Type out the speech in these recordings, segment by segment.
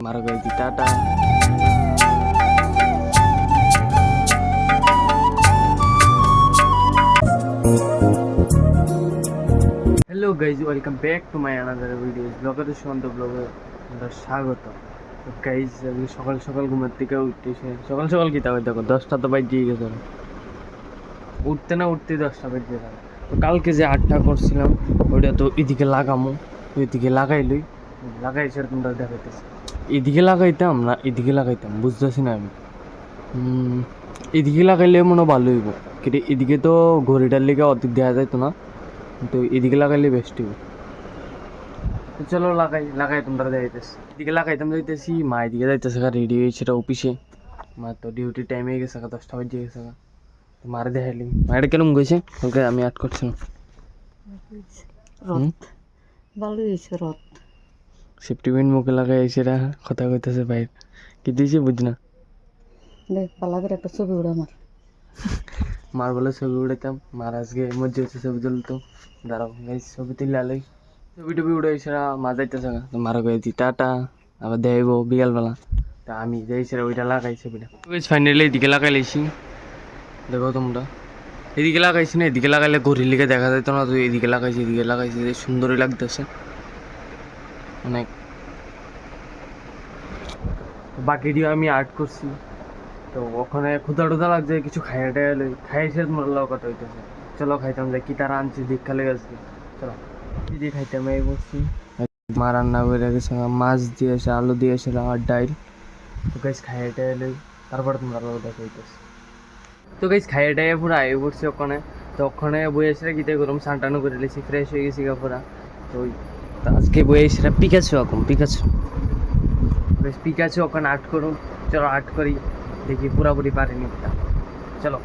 মারা গেছি tata. Hello guys, welcome back to my another video blogger Sumanta ব্লগে আপনাদের স্বাগত। তো গাইজ আজকে সকাল সকাল ঘুমের থেকে উঠতেছে, সকাল সকাল কি তাও দেখো 10টা তো বাজিয়ে গেছে, উঠতে না উঠতে 10টা বাজিয়ে গেছে। তো কালকে যে 8টা করছিলাম ওইটা তো এদিকে লাগামো, ওইদিকে লাগাইলই লাগাইছে তোমরা দেখাইতেছি। এদিকে লাগাইতাম না এদিকে লাগাইতাম বুঝতেছি না আমি। এদিকে লাগাইলে মনে ভালো হইব, কিন্তু এদিকে তো ঘড়িটার লেগে অর্ধেক দেওয়া যাইতো না, তো এদিকে লাগাইলে বেস্ট হইব। তো চলো লাগাই লাগাই তোমরা যাইতেছি, এদিকে লাগাইতাম যাইতেছি। মা এদিকে যাইতেছে, রেডি হয়েছে অফিসে। মা তো ডিউটি টাইম হয়ে গেছে, 10টা বাজে গেছে। তো মারে দেখাইলি মায়ের কেরম গেছে ওকে আমি আট করছিলাম। ভালো হয়েছে রথ। সেফটি পিন মুখে লাগাই এসে কথা কইতেছে ভাই, কি দিয়েছে বুঝ না। দেখ পালাকের একটা ছবি উড়ে আমার। মার বলে ছবি উড়াইতাম, মার আজকে মধ্যে হচ্ছে ছবি তুলতো। দাঁড়াও গাইস ছবি তুললে লই, ছবি টবি উড়ে এসেরা মা যাইতেছে। তো মারা গেছি টাটা, আবার দেখাইবো বিকালবেলা। তা আমি যাইছি ওইটা লাগাই ছবিটা। ফাইনালি এদিকে লাগাই লাইছি, দেখো তোমরা। এদিকে লাগাইছি না, এদিকে লাগাইলে ঘড়ির লিগে দেখা যেত না, তো এদিকে লাগাইছি সুন্দরই লাগতেছে অনেক। বাকিটিও আমি আর্ট করছি। তো ওখানে ক্ষুদা টুদা লাগছে, কিছু খাইয়া টাইয়া লই, খাইছে তোমার কথা হইতেছে। চলো খাইতাম যাই, কি তারা আনছি দীক্ষা লেগে গেছে। চলো কি দিয়ে খাইতাম এই বসছি। মা রান্না করে গেছে, মাছ দিয়েছে, আলু দিয়েছে আর ডাইল। তো গাইস খাইয়া টাইয়া লই, তারপরে তোমরা দেখা হইতেছে। তো গাইস খাইয়া টাইয়া পুরো আগে পড়ছি ওখানে। তো ওখানে বই এসে গীতে গরম সানটানো করে লেছি, ফ্রেশ হয়ে গেছি পুরা। তো আজকে বই এসে পিকাচ্ছি এখন পিকাচ্ছি বেশ পিকাচ্ছি ওখানে আর্ট করুন। চলো আর্ট করি, দেখি পুরাপুরি পারিনি চলো।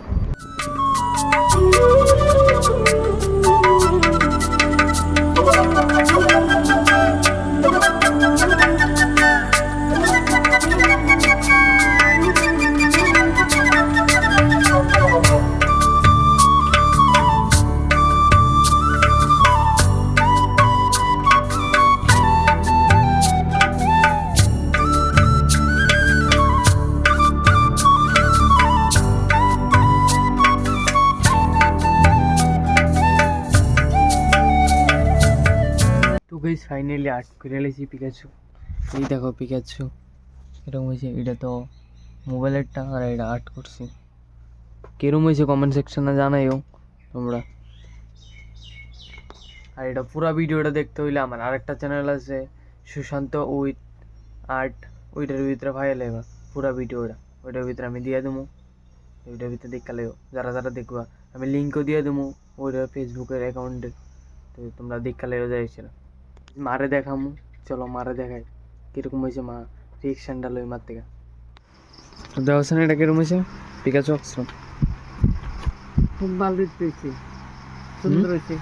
তো গাইস ফাইনালি আর্ট করে লেছি পিকাচু। এই দেখো পিকাচু এরকম হয়েছে। এটা তো মোবাইলেরটা, আর এটা আর্ট করছি। কিরম হয়েছে কমেন্ট সেকশনে জানাইও তোমরা। আর এটা পুরো ভিডিওটা দেখতে হইলে আমার আরেকটা চ্যানেল আছে সুশান্ত উইথ আর্ট, ওইটার ভিতরে ভাইরাল হবে পুরো ভিডিওটা। ওইটার ভিতরে আমি দিয়ে দেবো, ওইটার ভিতরে দেখালেও যারা যারা দেখবা আমি লিঙ্কও দিয়ে দেবো ওইটা ফেসবুকের অ্যাকাউন্টে। তো তোমরা দেখালেও যাইছিল মারে দেখামু। চলো মারে দেখাই কিরকম হয়েছে, মা রিয়েকশনটা লই মার থেকে। দেখছ না এটা কিরকম হয়েছে পিকাচু অক্সরম। খুব ভালো হয়েছে, সুন্দর হয়েছে,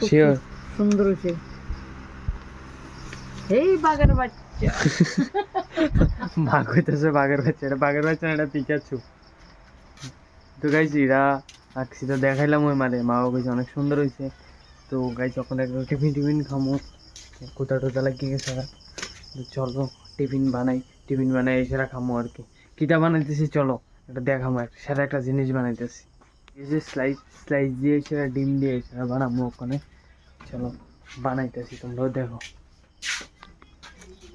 শিওর সুন্দর হয়েছে। এই বাঘের বাচ্চা বাঘ হইতেছে, বাঘের বাচ্চা। এটা বাঘের বাচ্চা না, এটা পিকাচু। তো গাইছি এরা আঁকছি তো দেখাইলাম ওই মারে, মাও কইছে অনেক সুন্দর হয়েছে। তো গাইছি ওখানে টিফিন টিফিন খামো, কোথা টোথা লাগিয়ে গেছে। চলো টিফিন বানাই এসে খামো আর কি। কিটা বানাইতেছি চলো এটা দেখামো, সেটা একটা জিনিস বানাইতেছি। এই যে স্লাইস দিয়ে সেটা ডিম দিয়ে সেটা বানাবো ওখানে। চলো বানাইতেছি তোমরাও দেখো।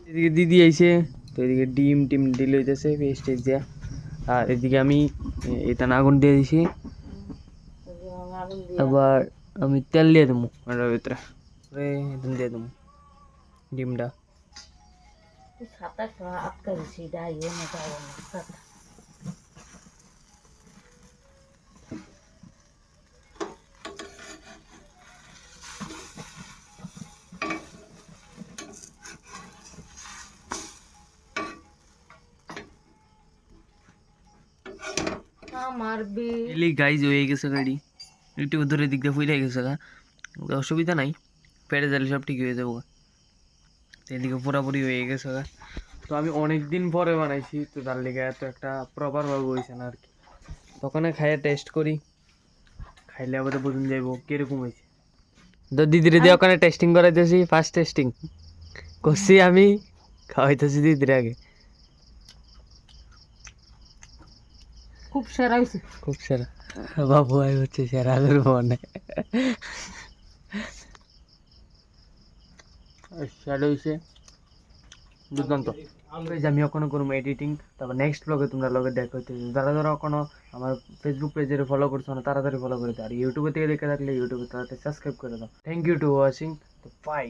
এদিকে দিদি আইছে, তো এদিকে ডিম টিম দিলে হইতেছে পেস্ট দিয়ে। আর এদিকে আমি এটা আগুন দিয়ে দিছি, আবার আমি তেল দিয়ে দেবো এটার ভিতরে, দিয়ে দেবো ডিমটা। আমার গাইজ হয়ে গেছে গাড়ি, একটু ধরে দিক দিয়ে ফুলে গেছে গা, অসুবিধা নাই, পেটে যালে সব ঠিক হয়ে যাবো। তো এদিকে পুরাপুরি হয়ে গেছে গা। তো আমি অনেক দিন পরে বানাইছি, তো তার লেগে এত একটা প্রপারভাবে হয়েছে না আর কি। তখন খাইয়ে টেস্ট করি, খাইলে আবার বুঝুন যাইবো কিরকম হয়েছে। তো দিদির দিয়ে ওখানে টেস্টিং করাইতেছি, ফার্স্ট টেস্টিং করছি আমি। খাওয়াইতেছি দিদির আগে। খুব সেরা হয়েছে। খুব সেরা বাবু আই হচ্ছে সেরা করবো মানে সেরা হয়েছে দুর্দান্ত। আমি এখনো করবো এডিটিং, তারপর নেক্সট ব্লগে তোমরা লগে দেখা হইতে। যারা যারা এখনো আমার ফেসবুক পেজে ফলো করছো না তাড়াতাড়ি ফলো করে দাও, আর ইউটিউবে থেকে দেখে থাকলে ইউটিউবে তাড়াতাড়ি সাবস্ক্রাইব করে দাও। Thank you to watching, by.